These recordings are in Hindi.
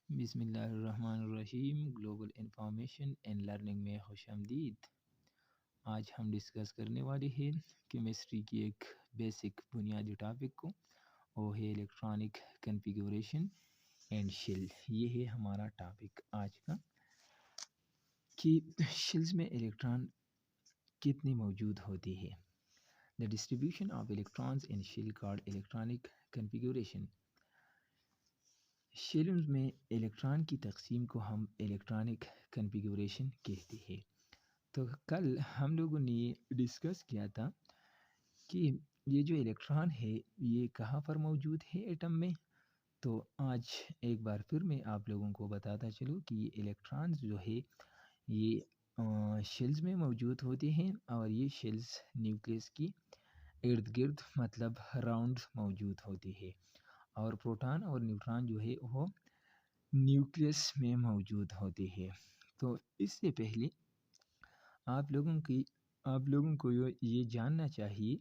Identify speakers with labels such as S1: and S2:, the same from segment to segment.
S1: बिस्मिल्लाहिर्रहमानिर्रहीम। ग्लोबल इंफॉर्मेशन एंड लर्निंग में खुशामदीद। आज हम डिस्कस करने वाले हैं केमिस्ट्री की एक बेसिक बुनियादी टॉपिक को, वो है इलेक्ट्रॉनिक कॉन्फ़िगरेशन एंड शेल। ये है हमारा टॉपिक आज का कि शेल्स में इलेक्ट्रॉन कितनी मौजूद होती है। The distribution of electrons in shell called electronic configuration. Shell में इलेक्ट्रॉन की तकसीम को हम इलेक्ट्रॉनिक कॉन्फ़िगरेशन कहते हैं। तो कल हम लोगों ने डिस्कस किया था कि ये जो इलेक्ट्रॉन है ये कहाँ पर मौजूद है एटम में। तो आज एक बार फिर मैं आप लोगों को बताता चलूँ कि ये इलेक्ट्रॉन्स जो है ये शेल्स में मौजूद होते हैं और ये शेल्स न्यूक्लियस की इर्द गिर्द मतलब राउंड मौजूद होती है, और प्रोटॉन और न्यूट्रॉन जो है वो न्यूक्लियस में मौजूद होते हैं। तो इससे पहले आप लोगों को ये जानना चाहिए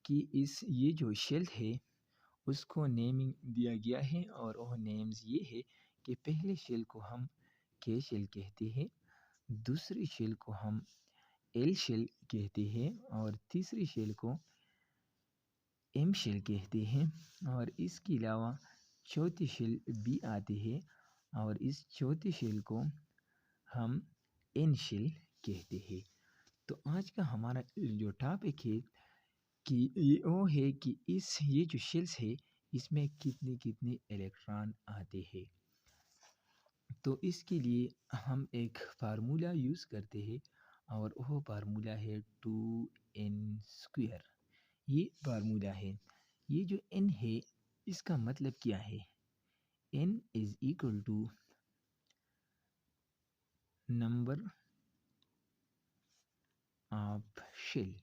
S1: कि ये जो शेल है उसको नेमिंग दिया गया है, और वह नेम्स ये है कि पहले शेल को हम के शेल कहते हैं, दूसरी शेल को हम एल शेल कहते हैं, और तीसरी शेल को एम शेल कहते हैं, और इसके अलावा चौथी शेल बी आती है, और इस चौथी शेल को हम एन शेल कहते हैं। तो आज का हमारा जो टॉपिक है कि ये वो है कि ये जो शेल्स है इसमें कितने कितने इलेक्ट्रॉन आते हैं। तो इसके लिए हम एक फार्मूला यूज़ करते हैं, और वो फार्मूला है 2n²। ये फार्मूला है। ये जो n है इसका मतलब क्या है? n is equal to number of shell.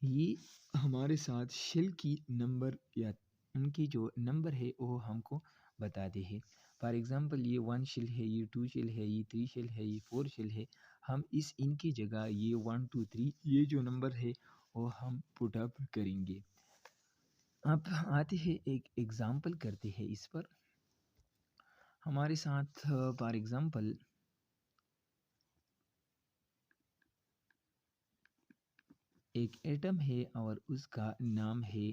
S1: ये हमारे साथ शेल की नंबर या उनकी जो नंबर है वो हमको बताते हैं। फॉर एग्ज़ाम्पल ये 1 शेल है, ये 2 शेल है, ये 3 शेल है, ये 4 शेल है। हम इनकी जगह ये 1 2 3 ये जो नंबर है वो हम पुट अप करेंगे। अब आते हैं एक एग्ज़ाम्पल करते हैं इस पर। हमारे साथ फॉर एग्ज़ाम्पल एक एटम है और उसका नाम है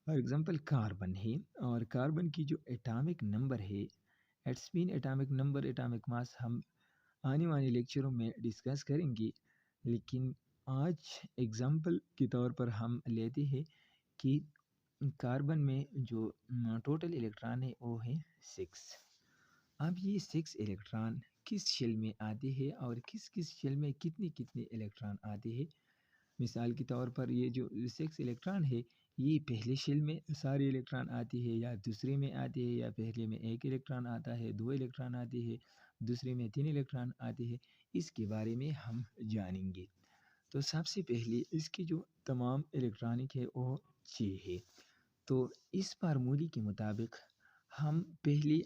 S1: फॉर एग्ज़ाम्पल कार्बन है, और कार्बन की जो एटॉमिक नंबर है, it's mean atomic number, atomic mass हम आने वाले लेक्चरों में डिस्कस करेंगे। लेकिन आज एग्ज़ाम्पल के तौर पर हम लेते हैं कि कार्बन में जो टोटल इलेक्ट्रॉन है वो है 6। अब ये 6 इलेक्ट्रॉन किस शेल में आते हैं और किस किस शेल में कितने कितने इलेक्ट्रॉन आते हैं। मिसाल के तौर पर ये जो 6 इलेक्ट्रॉन है ये पहले शेल में सारे इलेक्ट्रॉन आते हैं, या दूसरे में आते हैं, या पहले में 1 इलेक्ट्रॉन आता है, 2 इलेक्ट्रॉन आते हैं, दूसरे में 3 इलेक्ट्रॉन आते हैं। इसके बारे में हम जानेंगे। तो सबसे पहले इसकी जो तमाम इलेक्ट्रॉनिक है वो 6 है। तो इस फार्मूले के मुताबिक हम पहले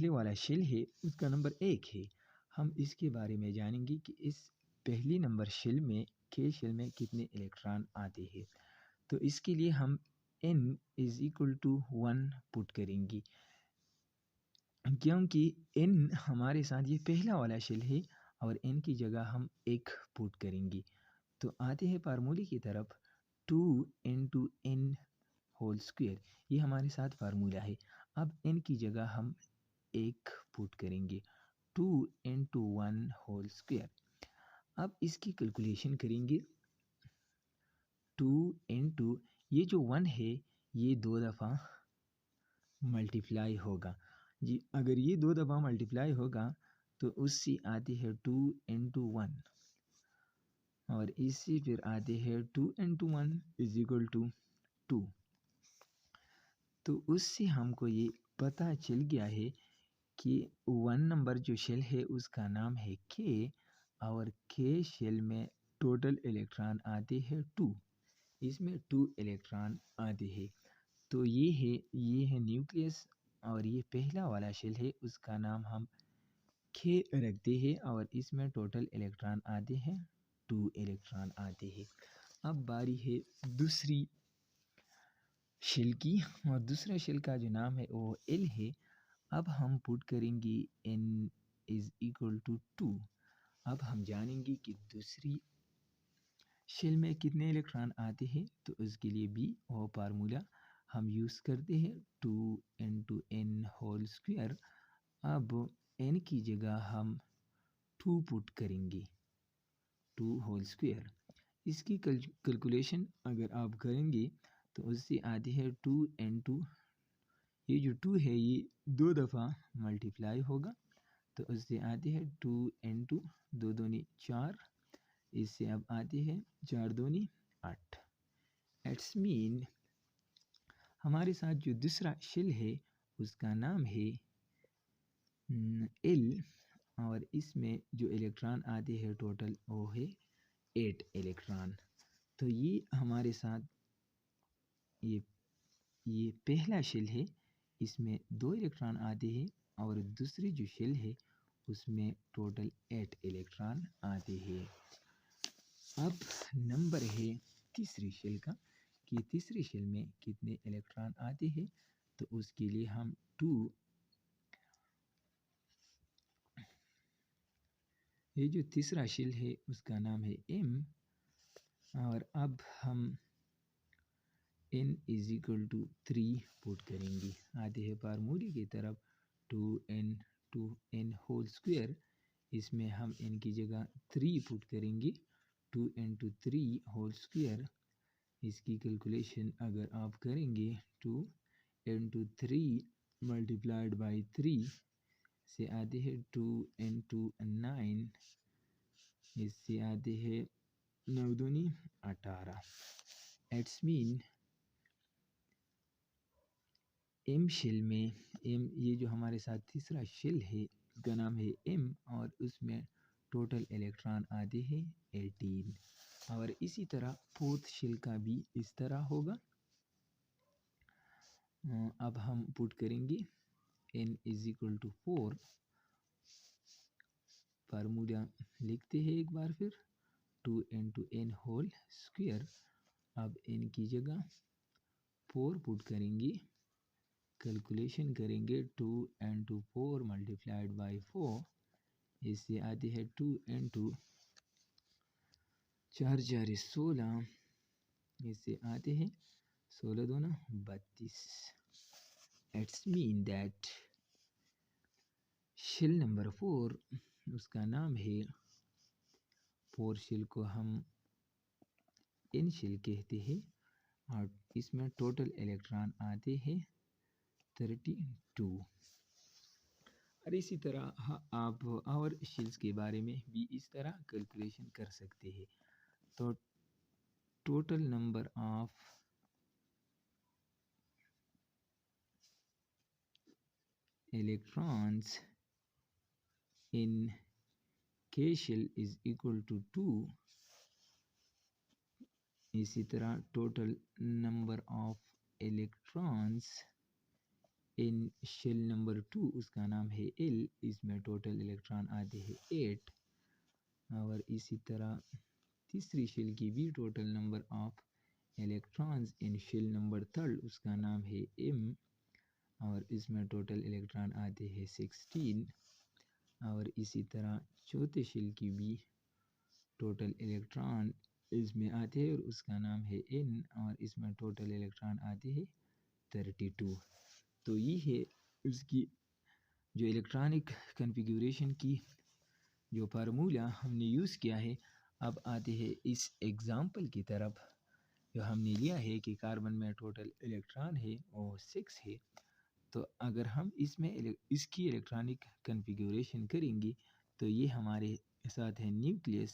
S1: वाला शेल है उसका नंबर 1 है। हम इसके बारे में जानेंगे कि इस पहली नंबर शेल में के शेल में कितने इलेक्ट्रॉन आते हैं। तो इसके लिए हम n is equal to 1 put करेंगे, क्योंकि n हमारे साथ ये पहला वाला शेल है और n की जगह हम 1 पुट करेंगे। तो आते हैं फार्मूले की तरफ। 2 इंटू n होल स्क्वायर, ये हमारे साथ फार्मूला है। अब n की जगह हम 1 पुट करेंगे, 2 इंटू 1 होल स्क्वायर। अब इसकी कैलकुलेशन करेंगे। 2 इंटू ये जो 1 है ये 2 दफ़ा मल्टीप्लाई होगा जी। अगर ये 2 दफ़ा मल्टीप्लाई होगा तो उससे आती है 2 इंटू 1, और इससे फिर आते हैं 2 इंटू 1 इज इक्वल टू 2। तो उससे हमको ये पता चल गया है कि 1 नंबर जो शेल है उसका नाम है के, और के शेल में टोटल इलेक्ट्रॉन आते हैं 2। इसमें 2 इलेक्ट्रॉन आते हैं। तो ये है न्यूक्लियस, और ये पहला वाला शेल है उसका नाम हम के रखते हैं, और इसमें टोटल इलेक्ट्रॉन आते हैं 2 इलेक्ट्रॉन आते हैं। अब बारी है दूसरी शेल की, और दूसरा शेल का जो नाम है वो एल है। अब हम पुट करेंगे n इज इक्वल टू 2। अब हम जानेंगे कि दूसरी शेल में कितने इलेक्ट्रॉन आते हैं, तो उसके लिए भी वो फार्मूला हम यूज़ करते हैं 2 × n होल स्क्वायर। अब n की जगह हम 2 पुट करेंगे, 2 होल स्क्वायर। इसकी कैलकुलेशन अगर आप करेंगे तो उससे आती है 2 × 2। ये जो 2 है ये 2 दफ़ा मल्टीप्लाई होगा, तो उससे आती है 2 × 2, 2 दूनी 4। इससे अब आती है 4 दूनी 8। इट्स मीन हमारे साथ जो दूसरा शेल है उसका नाम है एल, और इसमें जो इलेक्ट्रॉन आते हैं टोटल वो है 8 इलेक्ट्रॉन। तो ये हमारे साथ ये पहला शेल है, इसमें 2 इलेक्ट्रॉन आते हैं, और दूसरी जो शेल है उसमें टोटल 8 इलेक्ट्रॉन आते हैं। अब नंबर है तीसरी शेल का कि तीसरी शेल में कितने इलेक्ट्रॉन आते हैं, तो उसके लिए हम 2, ये जो तीसरा शेल है उसका नाम है एम, और अब हम n is equal to 3 put करेंगे। आते हैं फार्मूले की तरफ 2n होल स्क्वायर। इसमें हम n की जगह 3 पुट करेंगे, 2 × 3 होल स्क्वायर। इसकी कैलकुलेशन अगर आप करेंगे 2 × 3 मल्टीप्लाइड बाई 3 से आते हैं 2 × 9। इससे आते हैं 9 दूनी 18। इट्स मीन एम शेल में ये जो हमारे साथ तीसरा शेल है उसका नाम है एम, और उसमें टोटल इलेक्ट्रॉन आते हैं 18। और इसी तरह फोर्थ शेल का भी इस तरह होगा। अब हम पुट करेंगे n is equal to 4। Formula लिखते हैं एक बार फिर 2 × n होल स्क्वायर। अब n की जगह 4 पुट करेंगे, कैलकुलेशन करेंगे 2 × 4 मल्टीप्लाइड बाई 4। इससे आते हैं 2 × 4 4 16। इससे आते हैं 16 दूना 32। It's mean that shell number 4 उसका नाम है 4 शेल को हम n शेल कहते हैं, और इसमें टोटल इलेक्ट्रॉन आते हैं 32। और इसी तरह आप और शेल्स के बारे में भी इस तरह कैलकुलेशन कर सकते हैं। तो total number of electrons in K shell is equal to 2। इसी तरह total number of electrons in shell number 2 उसका नाम है L, इसमें टोटल इलेक्ट्रॉन आते हैं 8। और इसी तरह तीसरी शेल की भी total number of electrons in shell number 3 उसका नाम है M, और इसमें टोटल इलेक्ट्रॉन आते हैं 16। और इसी तरह चौथे शेल की भी टोटल इलेक्ट्रॉन इसमें आते हैं, और उसका नाम है N, और इसमें टोटल इलेक्ट्रॉन आते हैं 32। तो ये है उसकी जो इलेक्ट्रॉनिक कन्फिग्यूरेशन की जो फार्मूला हमने यूज़ किया है। अब आते हैं इस एग्ज़ाम्पल की तरफ जो हमने लिया है कि कार्बन में टोटल इलेक्ट्रॉन है वो 6 है। तो अगर हम इसमें इसकी इलेक्ट्रॉनिक कन्फिग्यूरेशन करेंगे तो ये हमारे साथ है न्यूक्लियस,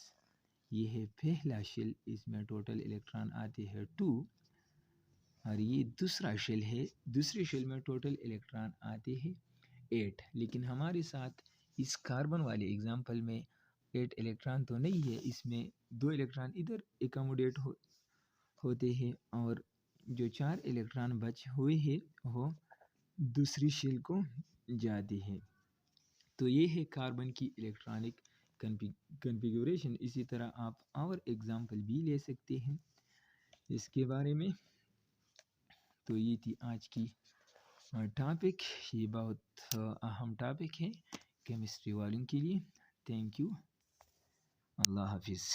S1: ये है पहला शेल, इसमें टोटल इलेक्ट्रॉन आते हैं 2। और ये दूसरा शेल है, दूसरे शेल में टोटल इलेक्ट्रॉन आते हैं 8। लेकिन हमारे साथ इस कार्बन वाले एग्जाम्पल में 8 इलेक्ट्रॉन तो नहीं है, इसमें 2 इलेक्ट्रॉन इधर एकोमोडेट होते हैं, और जो 4 इलेक्ट्रॉन बच हुए हैं वो दूसरी शेल को जाते हैं। तो ये है कार्बन की इलेक्ट्रॉनिक कन्फिग्यूरेशन। इसी तरह आप और एग्जाम्पल भी ले सकते हैं इसके बारे में। तो ये थी आज की टॉपिक। ये बहुत अहम टॉपिक है केमिस्ट्री वालों के लिए। Thank you. अल्लाह हाफिज़।